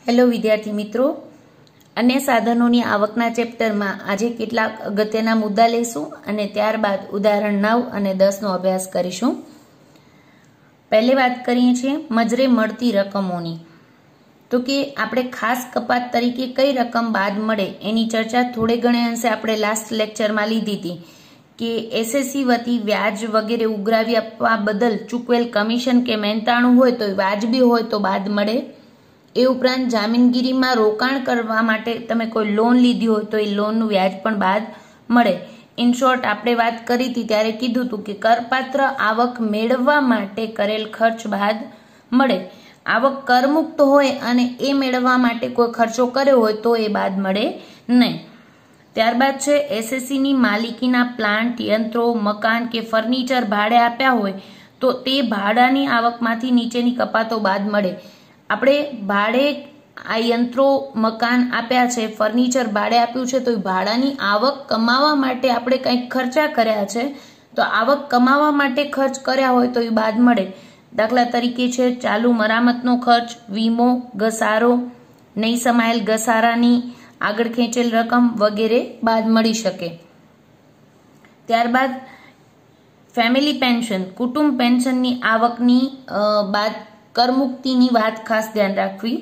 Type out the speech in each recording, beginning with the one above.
Hello વિદ્યાર્થી મિત્રો, અન્ય સાધનોની આવકના ચેપ્ટરમાં આજે કેટલાક અગત્યના મુદ્દા લઈશું અને ત્યારબાદ ઉદાહરણ 9 અને 10નો અભ્યાસ કરીશું. પહેલી વાત કરીએ છીએ મજરે મળતી રકમોની. તો કે આપણે ખાસ કપાત તરીકે કઈ રકમ બાદ મળે એની ચર્ચા થોડે ઘણે અંશે આપણે લાસ્ટ લેક્ચરમાં લીધી હતી કે એસએસસી વતી વ્યાજ વગેરે ઉઘરાવી આપવા બદલ ચૂકવેલ કમિશન કે મહેનતાણું હોય તો વાજબી હોય તો બાદ મળે. એ ઉપરાંત જામીનગીરીમાં રોકાણ કરવા માટે તમે કોઈ લોન લીધી હોય તો એ લોનનું વ્યાજ પણ બાદ મળે. ઇન શોર્ટ આપણે વાત કરી હતી ત્યારે કીધું હતું કે કરપાત્ર આવક મેળવવા માટે કરેલ ખર્ચ બાદ મળે. આવક કરમુક્ત હોય અને એ મેળવવા માટે કોઈ ખર્ચો કર્યો હોય તો એ બાદ મળે નહીં. ત્યારબાદ છે એસએસસીની માલિકીના પ્લાન્ટ, યંત્રો, મકાન કે ફર્નિચર ભાડે આપ્યા હોય તો તે ભાડાની આવકમાંથી નીચેની કપાતો બાદ મળે. આપણે ભાડે આ યંત્રો, મકાન આપ્યા છે, ફર્નિચર ભાડે આપ્યું છે તો એ ભાડાની આવક કમાવા માટે આપણે કંઈક ખર્ચા કર્યા છે તો આવક કમાવા માટે ખર્ચ કર્યા હોય તો એ બાદ મળે. દાખલા તરીકે છે ચાલુ મરામતનો ખર્ચ, વીમો, ઘસારો, નહીં સમાયેલ ઘસારાની આગળ ખેંચેલ રકમ વગેરે બાદ મળી શકે. ત્યારબાદ ફેમિલી પેન્શન, કુટુંબ પેન્શનની આવકની બાદ કરમુક્તિની વાત ખાસ ધ્યાન રાખવી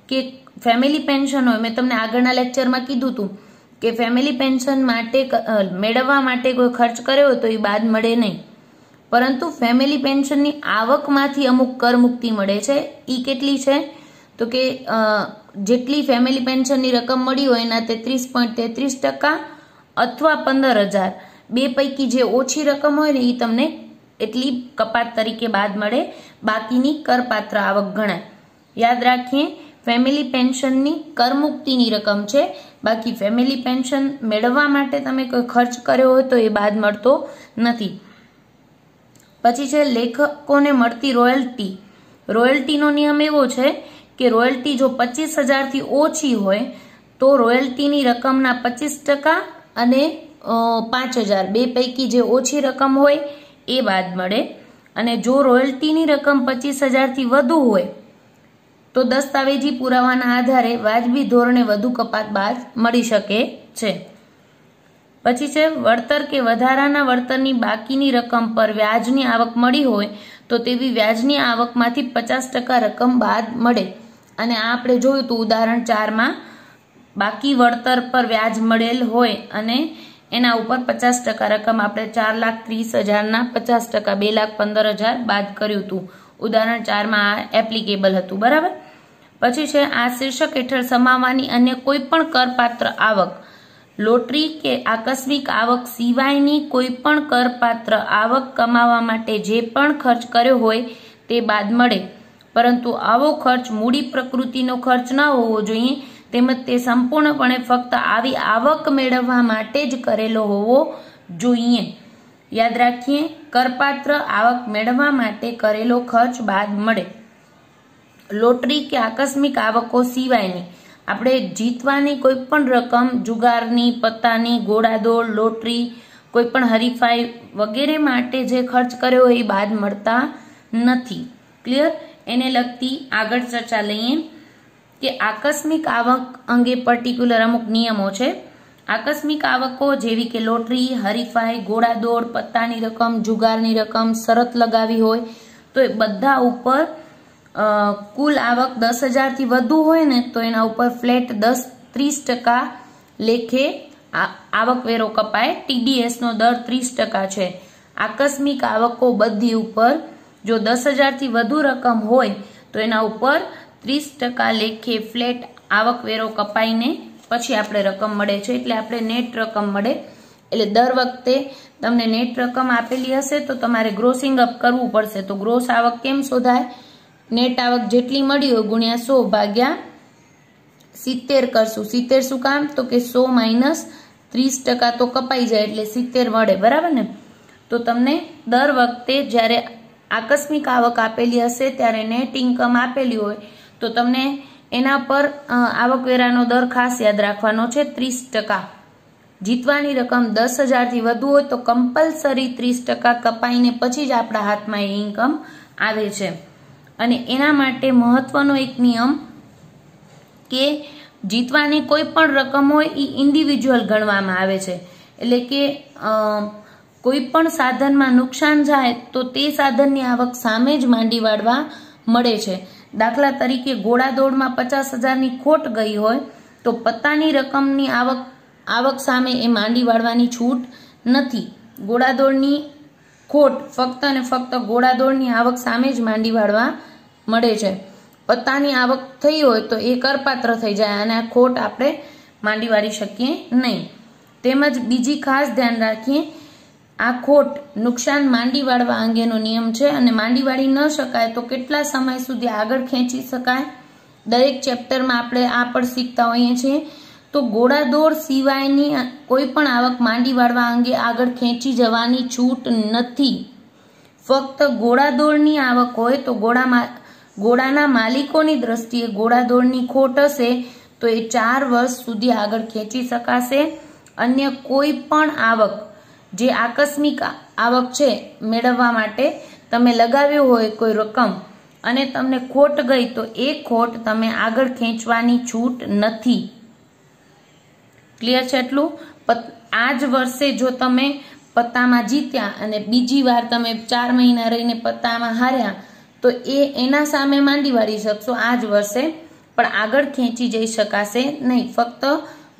કે ફેમિલી પેન્શન હોય, મેં તમને આગળના લેક્ચરમાં કીધું હતું કે ફેમિલી પેન્શન માટે મેળવવા માટે કોઈ ખર્ચ કર્યો હોય તો એ બાદ મળે નહીં, પરંતુ ફેમિલી પેન્શનની આવકમાંથી અમુક કરમુક્તિ મળે છે. એ કેટલી છે તો કે જેટલી ફેમિલી પેન્શનની રકમ મળી હોય એના 33.33% અથવા 15,000, બે પૈકી જે ઓછી રકમ હોય ને એ તમને એટલી કપાત તરીકે બાદ મળે, બાકીની કરપાત્ર આવક ગણાય. યાદ રાખીએ ફેમિલી પેન્શનની કરમુક્તિની રકમ છે, બાકી ફેમિલી પેન્શન મેળવવા માટે તમે કોઈ ખર્ચ કર્યો હોય તો એ બાદ મળતો નથી. પછી છે લેખકોને મળતી રોયલ્ટી. રોયલ્ટીનો નિયમ એવો છે કે રોયલ્ટી જો 25,000થી ઓછી હોય તો રોયલ્ટીની રકમના 25% અને 5,000 બે પૈકી જે ઓછી રકમ હોય એ બાદ મળે. અને જો રોયલ્ટીની રકમ 25,000થી વધુ હોય તો દસ્તાવેજી પુરાવાના આધારે વાજબી ધોરણે વધુ કપાત બાદ મળી શકે છે. પછી છે વળતર કે વધારાના વળતરની બાકીની રકમ પર વ્યાજની આવક મળી હોય તો તેવી વ્યાજની આવકમાંથી 50% રકમ બાદ મળે. અને આ આપણે જોયું હતું ઉદાહરણ 4માં, બાકી વળતર પર વ્યાજ મળેલ હોય અને એના ઉપર 50% રકમ આપણે 4,30,000ના 50% 2,15,000 બાદ કર્યું હતું. ઉદાહરણ 4માં આ એપ્લિકેબલ હતું, બરાબર. પછી છે આ શીર્ષક હેઠળ સમાવવાની અન્ય કોઈ પણ કરપાત્ર આવક, લોટરી કે આકસ્મિક આવક સિવાયની કોઈ પણ કરપાત્ર આવક કમાવા માટે જે પણ ખર્ચ કર્યો હોય તે બાદ મળે, પરંતુ આવો ખર્ચ મૂડી પ્રકૃતિનો ખર્ચ ન હોવો જોઈએ તેમજ તે સંપૂર્ણપણે ફક્ત આવી આવક મેળવવા માટે જ કરેલો હોવો જોઈએ. યાદ રાખીએ કરપાત્ર આવક મેળવવા માટે કરેલો ખર્ચ બાદ મળે. લોટરી કે આકસ્મિક આવકો સિવાયની, આપણે જીતવાની કોઈ પણ રકમ, જુગારની, પત્તાની, ઘોડાદોડ, લોટરી, કોઈ પણ હરીફાઈ વગેરે માટે જે ખર્ચ કર્યો હોય એ બાદ મળતા નથી. ક્લિયર? એને લગતી આગળ ચર્ચા લઈએ કે આકસ્મિક આવક અંગે પર્ટિક્યુલર અમુક નિયમો છે. આકસ્મિક આવકો જેવી કે લોટરી, હરીફાઈ, ઘોડાદોડ, પત્તાની રકમ, જુગારની રકમ, શરત લગાવી હોય તો એ બધા ઉપર કુલ આવક 10,000થી વધુ હોય ને તો એના ઉપર ફ્લેટ 30% લેખે આવકવેરો કપાય. TDS નો દર 30% છે. આકસ્મિક આવકો બધી ઉપર જો 10,000થી વધુ રકમ હોય તો એના ઉપર 30% લેખે ફ્લેટ આવકવેરો કપાઈને પછી આપણે રકમ મળે છે, એટલે આપણે નેટ રકમ મળે. એટલે દર વખતે તમને નેટ રકમ આપેલી હશે તો તમારે ગ્રોસિંગ અપ કરવું પડશે. તો ગ્રોસ આવક કેમ શોધાય? નેટ આવક જેટલી મળી હોય ગુણ્યા 100 ભાગ્યા 70 કરશું. 70 શું કામ? તો કે 100 - 30% તો કપાઈ જાય એટલે 70 મળે, બરાબર ને. તો તમને દર વખતે જ્યારે આકસ્મિક આવક આપેલી હશે ત્યારે નેટ ઇન્કમ આપેલી હોય તો તમને એના પર આવકવેરાનો દર ખાસ યાદ રાખવાનો છે 30%. જીતવાની રકમ 10,000થી વધુ હોય તો કમ્પલસરી 30% કપાઈને પછી જ આપણા હાથમાં એ ઇન્કમ આવે છે. અને એના માટે મહત્વનો એક નિયમ કે જીતવાની કોઈ પણ રકમ હોય એ ઇન્ડિવિજ્યુઅલ ગણવામાં આવે છે, એટલે કે કોઈ પણ સાધનમાં નુકસાન જાય તો તે સાધનની આવક સામે જ માંડી વાળવા મળે છે. દાખલા તરીકે ઘોડાદોડમાં 50,000ની ખોટ ગઈ હોય તો પત્તાની રકમની આવક સામે એ માંડી વાળવાની છૂટ નથી. ઘોડાદોડની ખોટ ફક્ત અને ફક્ત ઘોડાદોડની આવક સામે જ માંડી વાળવા મળે છે. પત્તાની આવક થઈ હોય તો એ કરપાત્ર થઈ જાય અને આ ખોટ આપણે માંડી વાળી શકીએ નહીં. તેમજ બીજી ખાસ ધ્યાન રાખીએ, આ ખોટ નુકસાન માંડી વાળવા અંગેનો નિયમ છે અને માંડી વાળી ન શકાય તો કેટલા સમય સુધી આગળ ખેંચી શકાય. દરેક ચેપ્ટરમાં આપણે આ પણ શીખતા હોઈએ છીએ. તો ઘોડાદોડ સિવાયની કોઈ પણ આવક માંડી વાળવા અંગે આગળ ખેંચી જવાની છૂટ નથી. ફક્ત ઘોડાદોડની આવક હોય તો ઘોડાના માલિકોની દ્રષ્ટિએ ઘોડાદોડની ખોટ હશે તો એ 4 વર્ષ સુધી આગળ ખેંચી શકાશે. અન્ય કોઈ પણ આવક જે આકસ્મિક આવક છે મેળવવા માટે તમે લગાવ્યો હોય કોઈ રકમ અને તમને ખોટ ગઈ તો એ ખોટ તમે આગળ ખેંચવાની છૂટ નથી. ક્લિયર છે એટલું? આ જ વર્ષે જો તમે પત્તામાં જીત્યા અને બીજી વાર તમે 4 મહિના રહીને પત્તામાં હાર્યા તો એના સામે માંડી વાળી શકશો આ જ વર્ષે, પણ આગળ ખેંચી જઈ શકાશે નહીં. ફક્ત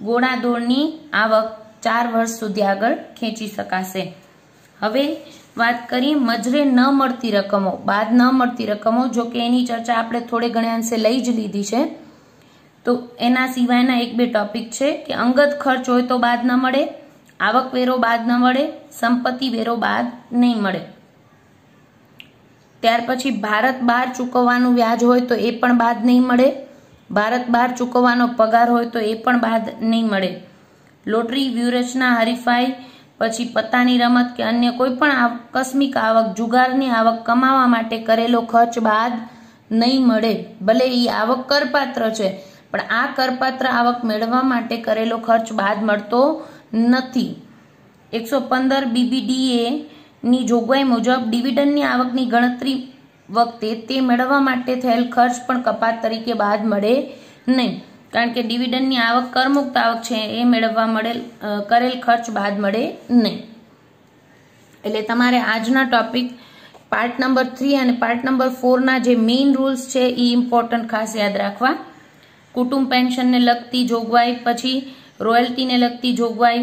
ઘોડાદોડની આવક 4 વર્ષ સુધી આગળ ખેંચી શકાશે. હવે વાત કરીએ મજરે ન મળતી રકમો, બાદ ન મળતી રકમો. જો કે એની ચર્ચા આપણે થોડે ઘણા અંશે લઈ જ લીધી છે, તો એના સિવાયના 1-2 ટોપિક છે કે અંગત ખર્ચ હોય તો બાદ ન મળે, આવકવેરો બાદ ન મળે, સંપત્તિ વેરો બાદ નહીં મળે. ત્યાર પછી ભારત બહાર ચૂકવવાનું વ્યાજ હોય તો એ પણ બાદ નહીં મળે. ભારત બહાર ચૂકવવાનો પગાર હોય તો એ પણ બાદ નહીં મળે. લોટરી, વ્યૂહરચના, હરીફાઈ, પછી પત્તાની રમત કે અન્ય કોઈ પણ આકસ્મિક આવક, જુગારની આવક કમાવા માટે કરેલો ખર્ચ બાદ નહીં મળે. ભલે એ આવક કરપાત્ર છે પણ આ કરપાત્ર આવક મેળવવા માટે કરેલો ખર્ચ બાદ મળતો નથી. 115 BBDA ની જોગવાઈ મુજબ ડિવિડન્ડની આવકની ગણતરી વખતે તે મેળવવા માટે થયેલ ખર્ચ પણ કપાત તરીકે બાદ મળે નહીં, કારણ કે ડિવિડન્ડની આવક કરમુક્ત આવક છે એ મેળવવા કરેલ ખર્ચ બાદ મળે નહીં. એટલે તમારે આજના ટોપિક પાર્ટ નંબર 3 અને પાર્ટ નંબર 4 ના જે મેઇન રૂલ્સ છે એ ઇમ્પોર્ટન્ટ ખાસ યાદ રાખવા. કુટુંબ પેન્શનને લગતી જોગવાઈ, પછી રોયલ્ટીને લગતી જોગવાઈ,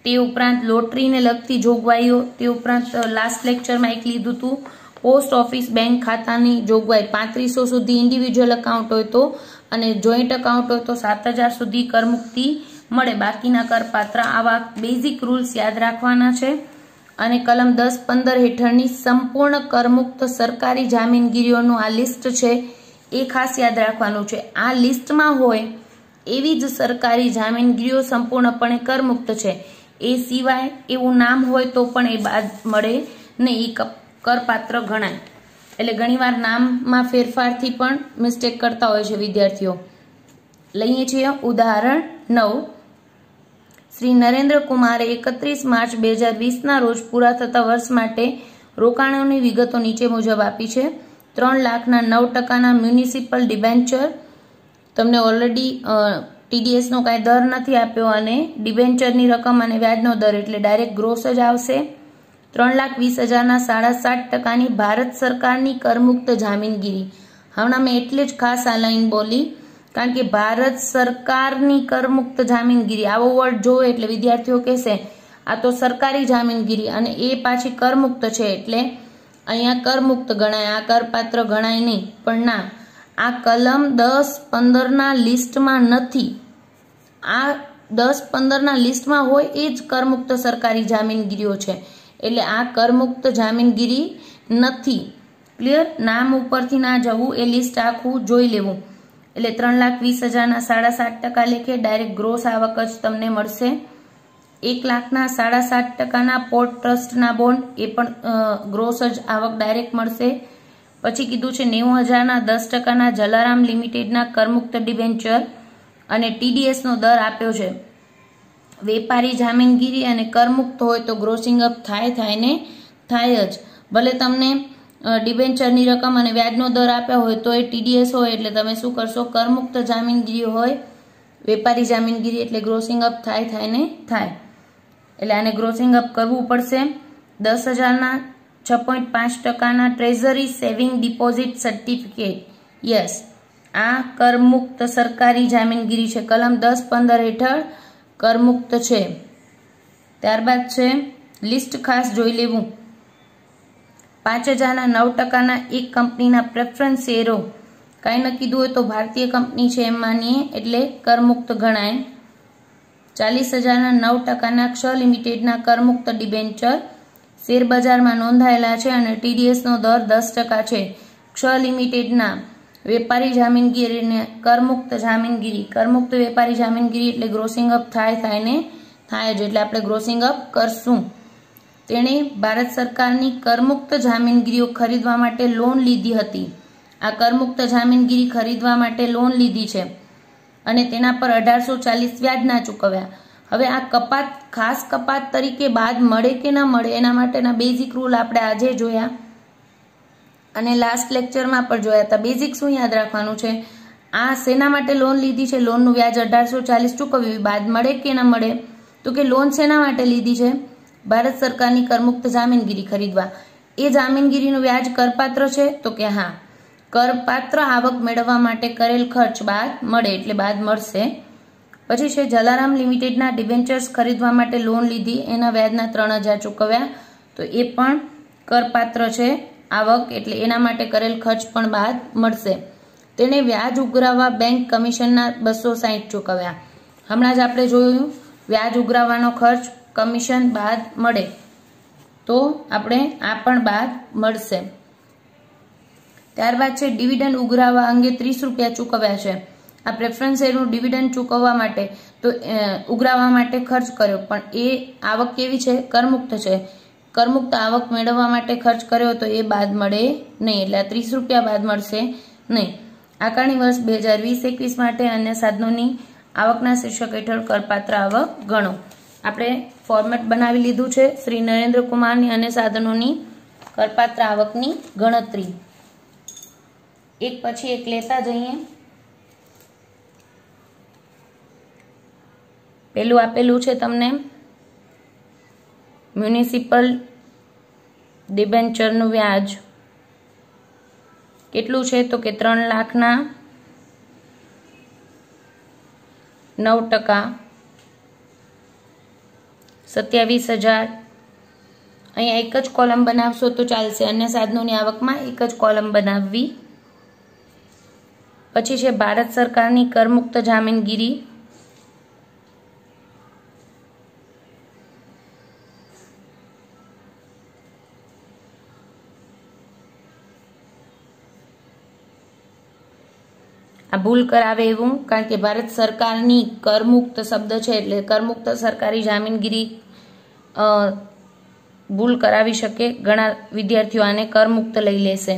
તે ઉપરાંત લોટરીને લગતી જોગવાઈઓ, તે ઉપરાંત લાસ્ટ લેક્ચરમાં એક લીધું હતું પોસ્ટ ઓફિસ બેંક ખાતાની જોગવાઈ 3500 સુધી ઇન્ડિવિજ્યુઅલ એકાઉન્ટ હોય તો અને જોઈન્ટ એકાઉન્ટ હોય તો 7000 સુધી કરમુક્તિ મળે, બાકીના કરપાત્ર. આવા બેઝિક રૂલ્સ યાદ રાખવાના છે. અને કલમ 10-15 હેઠળની સંપૂર્ણ કરમુક્ત સરકારી જામીનગીરીઓનું આ લિસ્ટ છે એ ખાસ યાદ રાખવાનું છે. આ લિસ્ટમાં હોય એવી જ સરકારી જામીનગીરીઓ સંપૂર્ણપણે કરમુક્ત છે. એ સિવાય એવું નામ હોય તો પણ એ બાદ મળે નહીં, એ કરપાત્ર ગણાય. એટલે ઘણીવાર નામમાં ફેરફારથી પણ મિસ્ટેક કરતા હોય છે વિદ્યાર્થીઓ. લઈએ છીએ ઉદાહરણ 9. શ્રી નરેન્દ્ર કુમારે 31 માર્ચ 2020ના રોજ પૂરા થતા વર્ષ માટે રોકાણોની વિગતો નીચે મુજબ આપી છે. 3,09,000ના મ્યુનિસિપલ ડિબેન્ચર, તમને ઓલરેડી TDS નો કાંઈ દર નથી આપ્યો અને ડિબેન્ચરની રકમ અને વ્યાજનો દર એટલે ડાયરેક્ટ ગ્રોસ જ આવશે. 3,20,000ના 7.5%ની ભારત સરકારની કરમુક્ત જામીનગીરી. હમણાં મેં એટલે જ ખાસ આ લાઈન બોલી કારણ કે ભારત સરકારની કરમુક્ત જામીનગીરી આવો વર્ડ જોવે એટલે વિદ્યાર્થીઓ કહેશે આ તો સરકારી જામીનગીરી અને એ પાછી કરમુક્ત છે એટલે અહીંયા કરમુક્ત ગણાય, આ કરપાત્ર ગણાય નહીં. પણ ના, આ કલમ 10-15ના લિસ્ટમાં નથી. આ 10-15ના લિસ્ટમાં હોય એ જ કરમુક્ત સરકારી જામીનગીરીઓ છે, એટલે આ કરમુક્ત જામીનગીરી નથી. ક્લિયર? નામ ઉપરથી ના જવું, એ લિસ્ટ આખું જોઈ લેવું. એટલે 3,20,000ના 7.5% લેખે ડાયરેક્ટ ગ્રોસ આવક જ તમને મળશે. 1,00,000ના 7.5%ના પોર્ટ ટ્રસ્ટના બોન્ડ, એ પણ ગ્રોસ જ આવક ડાયરેક્ટ મળશે. પછી કીધું છે 90,000ના 10%ના જલારામ લિમિટેડના કરમુક્ત ડિબેન્ચર અને TDS નો દર આપ્યો છે. વેપારી જામીનગીરી અને કરમુક્ત હોય તો ગ્રોસિંગ અપ થાય ને થાય જ. ભલે તમને ડિબેન્ચરની રકમ અને વ્યાજનો દર આપ્યા હોય તો એ ટીડીએસ હોય એટલે તમે શું કરશો, કરમુક્ત જામીનગીરી હોય, વેપારી જામીનગીરી એટલે ગ્રોસિંગ અપ થાય ને થાય, એટલે આને ગ્રોસિંગ અપ કરવું પડશે. 10,000ના 6.5% treasury saving deposit certificate, yes આ કરમુક્ત સરકારી જામીનગીરી છે, કલમ 10-15 હેઠળ કરમુક્ત છે. ત્યારબાદ છે લિસ્ટ ખાસ જોઈ લેવું. 5,000ના 9%ના એક કંપનીના પ્રેફરન્સ શેરો, કાંઈ ન કીધું હોય તો ભારતીય કંપની છે એમ માનીએ એટલે કરમુક્ત ગણાય. 40,000ના 9%ના ક્ષ લિમિટેડના કરમુક્ત ડિબેન્ચર શેર બજારમાં નોંધાયેલા છે અને ટીડીએસનો દર 10% છે. ક્ષ લિમિટેડના વેપારી જામીનગીરીને કરમુક્ત જામીનગીરી, કરમુક્ત વેપારી જામીનગીરી એટલે ગ્રોસિંગ અપ થાય ને થાય જ, એટલે આપણે ગ્રોસિંગ અપ કરશું. તેણે ભારત સરકારની કરમુક્ત જામીનગીરીઓ ખરીદવા માટે લોન લીધી હતી. આ કરમુક્ત જામીનગીરી ખરીદવા માટે લોન લીધી છે અને તેના પર 1840 વ્યાજ ના ચૂકવ્યા. હવે આ કપાત ખાસ કપાત તરીકે બાદ મળે કે ન મળે એના માટેના બેઝિક રૂલ આપણે આજે જોયા અને લાસ્ટ લેક્ચરમાં પણ જોયા હતા. બેઝિક શું યાદ રાખવાનું છે, આ શેના માટે લોન લીધી છે, લોનનું વ્યાજ 1840 ચૂકવ્યું, બાદ મળે કે ન મળે, તો કે લોન શેના માટે લીધી છે, ભારત સરકારની કરમુક્ત જામીનગીરી ખરીદવા. એ જામીનગીરીનું વ્યાજ કરપાત્ર છે, તો કે હા, કરપાત્ર આવક મેળવવા માટે કરેલ ખર્ચ બાદ મળે એટલે બાદ મળશે. પછી છે જલારામ લિમિટેડના ડિબેન્ચર્સ ખરીદવા માટે લોન લીધી, એના વ્યાજના 3,000 ચૂકવ્યા, તો એ પણ કરપાત્ર છે આવક, એટલે એના માટે કરેલ ખર્ચ પણ બાદ મળશે. તેણે વ્યાજ ઉઘરાવવા બેંક કમિશનના 260 ચૂકવ્યા. હમણાં જ આપણે જોયું વ્યાજ ઉઘરાવવાનો ખર્ચ કમિશન બાદ મળે, તો આપણે આ પણ બાદ મળશે. ત્યારબાદ છે ડિવિડન્ડ ઉઘરાવવા અંગે 30 રૂપિયા ચૂકવ્યા છે. આ પ્રેફરન્સ શેરનું ડિવિડન્ડ ચૂકવવા માટે તો ઉઘરાવવા માટે ખર્ચ કર્યો, પણ એ આવક કેવી છે, કરમુક્ત છે. કરમુક્ત આવક મેળવવા માટે ખર્ચ કર્યો તો એ બાદ મળે નહીં, એટલે આ 30 રૂપિયા બાદ મળશે નહીં. આકારણી વર્ષ 2020-21 માટે અન્ય સાધનોની આવકના શીર્ષક હેઠળ કરપાત્ર આવક ગણો. આપણે ફોર્મેટ બનાવી લીધું છે શ્રી નરેન્દ્ર કુમારની અન્ય સાધનોની કરપાત્ર આવકની ગણતરી. એક પછી એક લેતા જઈએ. પેલું આપેલું છે તમને મ્યુનિસિપલ ડિબેન્ચરનું વ્યાજ કેટલું છે, તો કે 3,00,000ના 9%, 27,000. અહીંયા એક જ કોલમ બનાવશો તો ચાલશે, અન્ય સાધનોની આવકમાં એક જ કોલમ બનાવવી. પછી છે ભારત સરકારની કરમુક્ત જામીનગીરી, આ ભૂલ કરાવે એવું, કારણ કે ભારત સરકારની કરમુક્ત શબ્દ છે એટલે કરમુક્ત સરકારી જામીનગીરી ભૂલ કરાવી શકે. ઘણા વિદ્યાર્થીઓ આને કરમુક્ત લઈ લેશે,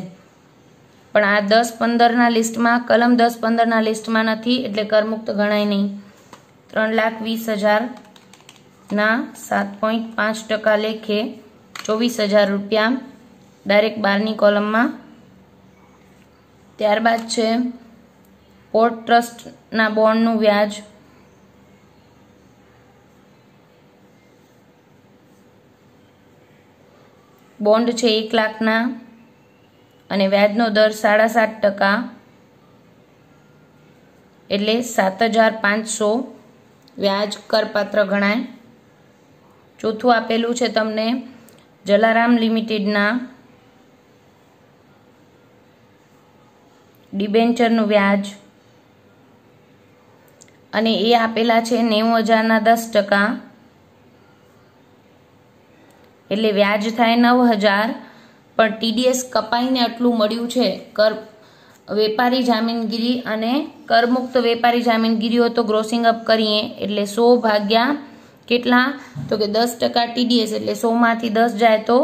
પણ આ 10-15ના લિસ્ટમાં, કલમ 10-15ના લિસ્ટમાં નથી એટલે કરમુક્ત ગણાય નહીં. 3,20,000ના 7.5% લેખે 24,000 રૂપિયા ડાયરેક્ટ 12ની કોલમમાં. ત્યારબાદ છે પોર્ટ ટ્રસ્ટના બોન્ડનું વ્યાજ, બોન્ડ છે 1,00,000ના અને વ્યાજનો દર 7.5%, એટલે 7,500 વ્યાજ કરપાત્ર ગણાય. ચોથું આપેલું છે તમને જલારામ લિમિટેડના ડિબેન્ચરનું વ્યાજ અને એ આપેલા છે 90,000ના 10%, એટલે વ્યાજ થાય 9,000, પણ ટીડીએસ કપાઈને આટલું મળ્યું છે. વેપારી જામીનગીરી અને કરમુક્ત વેપારી જામીનગીરીઓ તો ગ્રોસિંગ અપ કરીએ એટલે 100 ભાગ્યા કેટલા, તો કે 10% ટીડીએસ, એટલે 100માંથી 10 જાય તો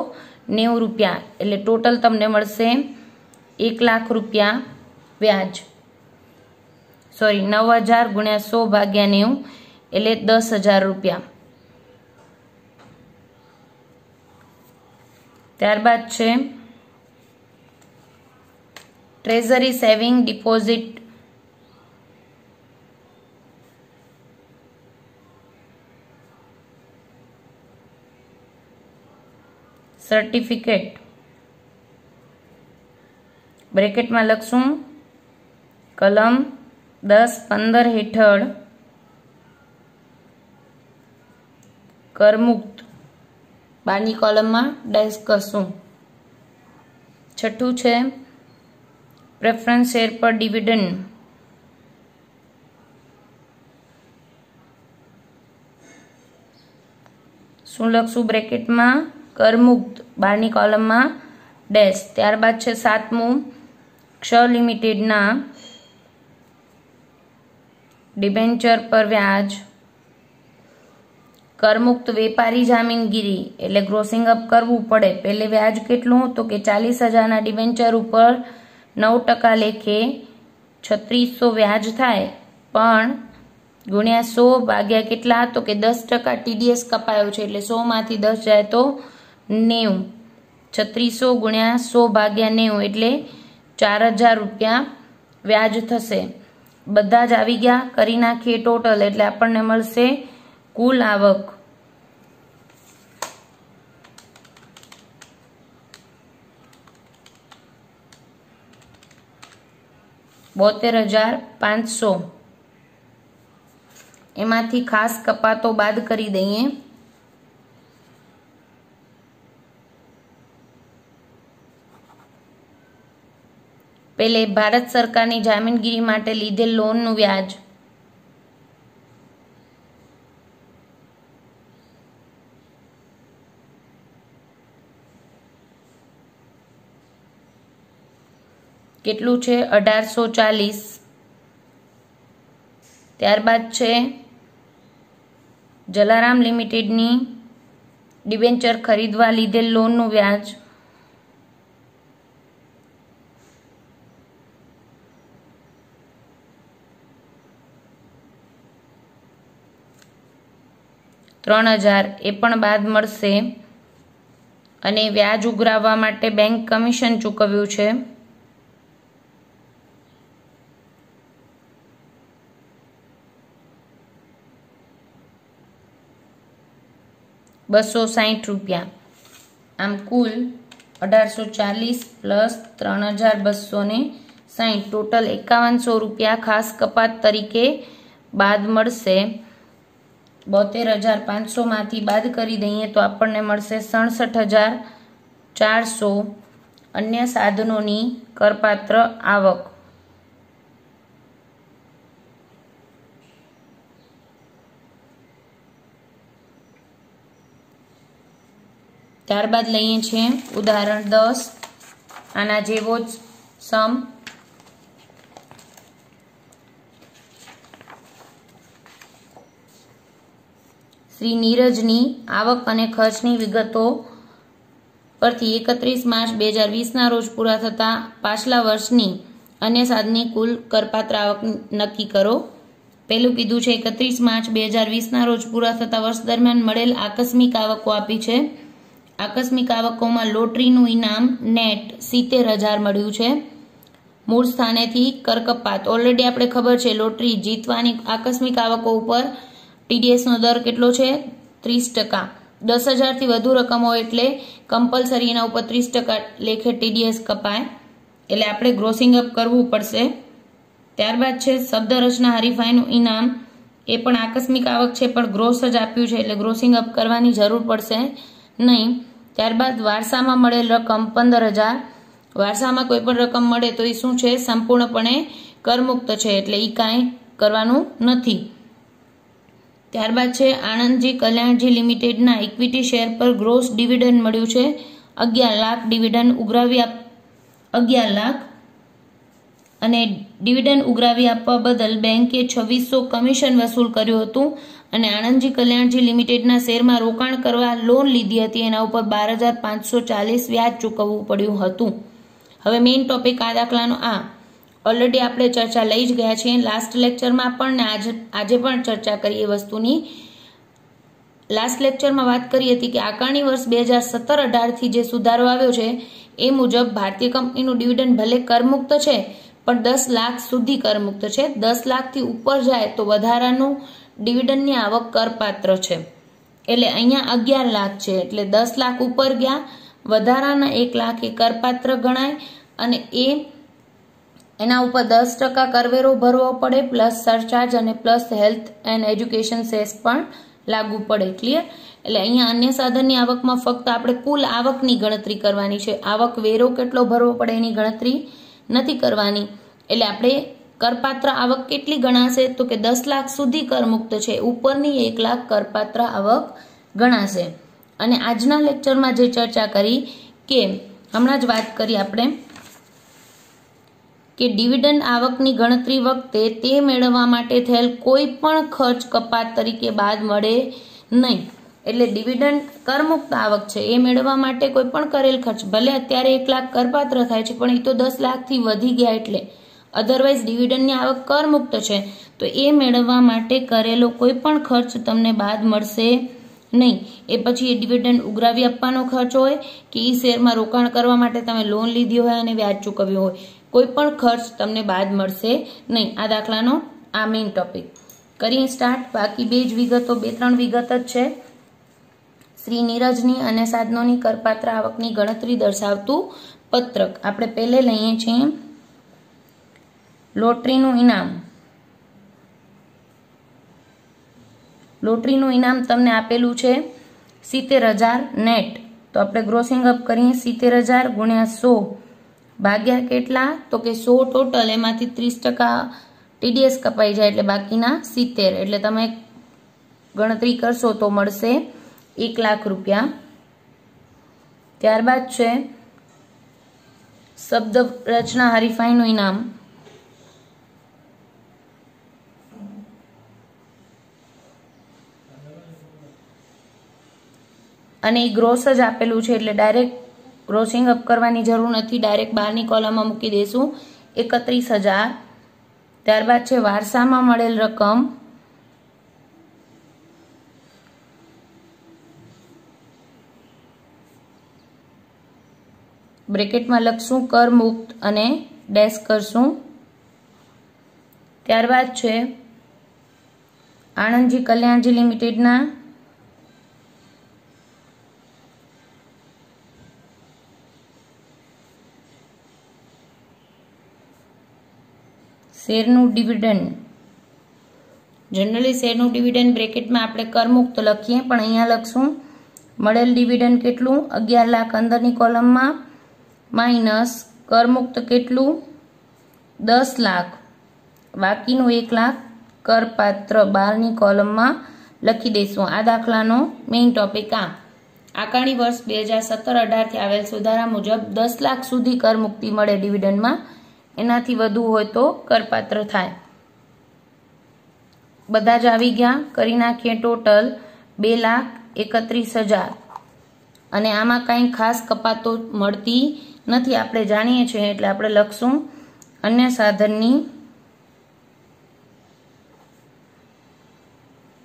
90 રૂપિયા, એટલે ટોટલ તમને મળશે 1,00,000 રૂપિયા વ્યાજ. સોરી, 9,000 ગુણ્યા 100 ભાગ્યા 90 એટલે 10,000 રૂપિયા. ત્યારબાદ છે ટ્રેઝરી સેવિંગ ડિપોઝિટ સર્ટિફિકેટ બ્રેકેટમાં લખશું કલમ 10-15 હેઠળ કરમુક્ત બારની કોલમમાં ડેશ કરશું. છઠ્ઠું છે પ્રેફરન્સ શેર પર ડિવિડન્ડ શું લખશું બ્રેકેટમાં કરમુક્ત બારની કોલમમાં ડેશ. ત્યારબાદ છે સાતમું ક્ષ લિમિટેડના ડિબેન્ચર પર વ્યાજ કરમુક્ત વેપારી જામીનગીરી એટલે ગ્રોસિંગ અપ કરવું પડે. પહેલે વ્યાજ કેટલું તો કે 40,000ના ડિબેન્ચર ઉપર 9% લેખે 3600 વ્યાજ થાય, પણ ગુણ્યા 100 ભાગ્યા કેટલા તો કે 10% ટીડીએસ કપાયો છે એટલે 100 માંથી 10 જાય તો 90. 3600 ગુણ્યા 100 ભાગ્યા 90 એટલે 4000 રૂપિયા વ્યાજ થશે. બધા જ આવી ગયા, કરી નાખીએ ટોટલ એટલે આપણને મળશે કુલ આવક 72,500. એમાંથી ખાસ કપાતો બાદ કરી દઈએ. પેલે ભારત સરકારની જામીનગીરી માટે લીધેલ લોનનું વ્યાજ કેટલું છે 1840. ત્યારબાદ છે જલારામ લિમિટેડની ડિબેન્ચર ખરીદવા લીધેલ લોનનું વ્યાજ $3,000 એ પણ બાદ મળશે. અને વ્યાજ ઉઘરાવવા માટે બેંક કમિશન ચૂકવ્યું છે ₹260. આમ કુલ 1840 પ્લસ 3,260 ટોટલ 5100 રૂપિયા ખાસ કપાત તરીકે બાદ મળશે. 72,500 માંથી બાદ કરી દઈએ તો આપણને મળશે 67,400 અન્ય સાધનોની કરપાત્ર આવક. ત્યારબાદ લઈએ છીએ ઉદાહરણ 10. આના જેવો જ સમ. શ્રી નીરજની આવક અને ખર્ચની વિગતો પરથી 31 માર્ચ 2020ના રોજ પૂરા થતા પાછલા વર્ષની અન્ય સાધનની કુલ કરપાત્ર આવક નક્કી કરો. પહેલું કીધું છે 31 માર્ચ 2020ના રોજ પૂરા થતા વર્ષ દરમિયાન મળેલ આકસ્મિક આવકો આપી છે. આકસ્મિક આવકોમાં લોટરીનું ઇનામ નેટ 70,000 મળ્યું છે. મૂળ સ્થાનેથી કરકપાત ઓલરેડી આપણે ખબર છે લોટરી જીતવાની આકસ્મિક આવકો ઉપર ટીડીએસનો દર કેટલો છે 30%. 10,000 થી વધુ રકમ હોય એટલે કમ્પલસરી એના ઉપર 30% લેખે ટીડીએસ કપાય એટલે આપણે ગ્રોસિંગ અપ કરવું પડશે. ત્યારબાદ છે શબ્દ રચના હરીફાઈનું ઇનામ એ પણ આકસ્મિક આવક છે પણ ગ્રોસ જ આપ્યું છે એટલે ગ્રોસિંગ અપ કરવાની જરૂર પડશે નહીં. ત્યારબાદ વારસામાં મળેલ રકમ 15,000. વારસામાં કોઈ પણ રકમ મળે તો એ શું છે સંપૂર્ણપણે કરમુક્ત છે એટલે એ કાંઈ કરવાનું નથી. ત્યારબાદ છે આણંદજી કલ્યાણજી લિમિટેડના ઇક્વિટી શેર પર ગ્રોસ ડિવિડન્ડ મળ્યું છે 11 લાખ. ડિવિડન્ડ ઉઘરાવી 11 લાખ અને ડિવિડન્ડ ઉઘરાવી આપવા બદલ બેંકે 2600 કમિશન વસૂલ કર્યું હતું અને આણંદજી કલ્યાણજી લિમિટેડના શેરમાં રોકાણ કરવા લોન લીધી હતી એના ઉપર 12,540 વ્યાજ ચૂકવવું પડ્યું હતું. હવે મેઇન ટોપિક આ દાખલાનો ઓલરેડી આપણે ચર્ચા લઈ જ ગયા છીએ લાસ્ટ લેક્ચરમાં પણ ને આજે પણ ચર્ચા કરી એ વસ્તુની. લાસ્ટ લેક્ચરમાં વાત કરી હતી કે આકારણી વર્ષ 2017-18 થી જે સુધારો આવ્યો છે એ મુજબ ભારતીય કંપનીનું ડિવિડન્ડ ભલે કરમુક્ત છે પણ 10 લાખ સુધી કરમુક્ત છે. 10 લાખથી ઉપર જાય તો વધારાનું ડિવિડન્ડની આવક કરપાત્ર છે. એટલે અહીંયા 11 લાખ છે એટલે 10 લાખ ઉપર ગયા, વધારાના 1 લાખ એ કરપાત્ર ગણાય અને એના ઉપર 10% કરવેરો ભરવો પડે, પ્લસ સરચાર્જ અને plus health and education cess પણ લાગુ પડે. ક્લિયર? એટલે અહીંયા અન્ય સાધનની આવકમાં ફક્ત આપણે કુલ આવકની ગણતરી કરવાની છે, આવક વેરો કેટલો ભરવો પડે એની ગણતરી નથી કરવાની. એટલે આપણે કરપાત્ર આવક કેટલી ગણાશે તો કે 10 લાખ સુધી કરમુક્ત છે, ઉપરની 1 લાખ કરપાત્ર આવક ગણાશે. અને આજના લેક્ચરમાં જે ચર્ચા કરી કે હમણાં જ વાત કરી આપણે કે ડિવિડન્ડ આવકની ગણતરી વખતે તે મેળવવા માટે થયેલ કોઈ પણ ખર્ચ કપાત તરીકે બાદ મળે નહીં. એટલે ડિવિડન્ડ કરમુક્ત આવક છે એ મેળવવા માટે કોઈ પણ કરેલ ખર્ચ, ભલે અત્યારે 1 લાખ કરપાત્ર થાય છે પણ એ તો 10 લાખથી વધી ગયા એટલે, અધરવાઇઝ ડિવિડન્ડની આવક કરમુક્ત છે તો એ મેળવવા માટે કરેલો કોઈ પણ ખર્ચ તમને બાદ મળશે નહીં. એ પછી એ ડિવિડન્ડ ઉઘરાવી આપવાનો ખર્ચ હોય કે એ શેરમાં રોકાણ કરવા માટે તમે લોન લીધી હોય અને વ્યાજ ચૂકવ્યું હોય, કોઈ પણ ખર્ચ તમને બાદ મળશે નહીં. આ દાખલાનો આ મેઇન ટોપિક. કરીએ સ્ટાર્ટ. બાકી 2 જ વિગતો, 2-3 વિગત જ છે. શ્રી નીરજની અને સાધનોની કરપાત્ર આવકની ગણતરી દર્શાવતું પત્રક. આપણે પહેલે લઈએ છીએ લોટરીનું ઇનામ. લોટરીનું ઇનામ તમને આપેલું છે 70,000 નેટ. તો આપણે ગ્રોસિંગ અપ કરીએ. 70,000 ગુણ્યા 100 ભાગ્યા કેટલા તો કે 100 ટોટલ, એમાંથી 30% ટીડીએસ કપાઈ જાય એટલે બાકીના 70. એટલે તમે ગણતરી કરશો તો મળશે 1 લાખ રૂપિયા. ત્યારબાદ છે શબ્દ રચના હરીફાઈનું ઇનામ. અને એ ગ્રોસ જ આપેલું છે એટલે ડાયરેક્ટ ગ્રોસિંગ અપ કરવાની જરૂર નથી, ડાયરેક્ટ બહારની કોલમમાં મૂકી દઈશું 31,000. ત્યારબાદ છે વારસામાં મળેલ રકમ. બ્રેકેટમાં લખશું કર મુક્ત અને ડેશ કરશું. ત્યારબાદ છે આણંદજી કલ્યાણજી લિમિટેડના શેરનું ડિવિડન્ડ. જનરલી શેરનું ડિવિડન્ડ બ્રેકેટમાં આપણે કરમુક્ત લખીએ પણ અહીંયા લખશું મળેલ ડિવિડન્ડ કેટલું 11 લાખ અંદરની કોલમમાં, માઇનસ કરમુક્ત કેટલું 10 લાખ, બાકીનું 1 લાખ કરપાત્ર બહારની કોલમમાં લખી દઈશું. આ દાખલાનો મેઇન ટોપિક આકારણી વર્ષ 2017-18 આવેલ સુધારા મુજબ 10 લાખ સુધી કરમુક્તિ મળે ડિવિડન્ડમાં, એનાથી વધુ હોય તો કરપાત્ર થાય. બધા જ આવી ગયા. કરી નાખીએ ટોટલ 2,31,000. અને આમાં કાંઈ ખાસ કપાતો મળતી નથી, આપણે જાણીએ છીએ એટલે આપણે લખશું અન્ય સાધનની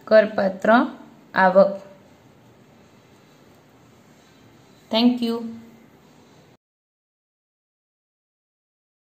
કરપાત્ર આવક. Thank you.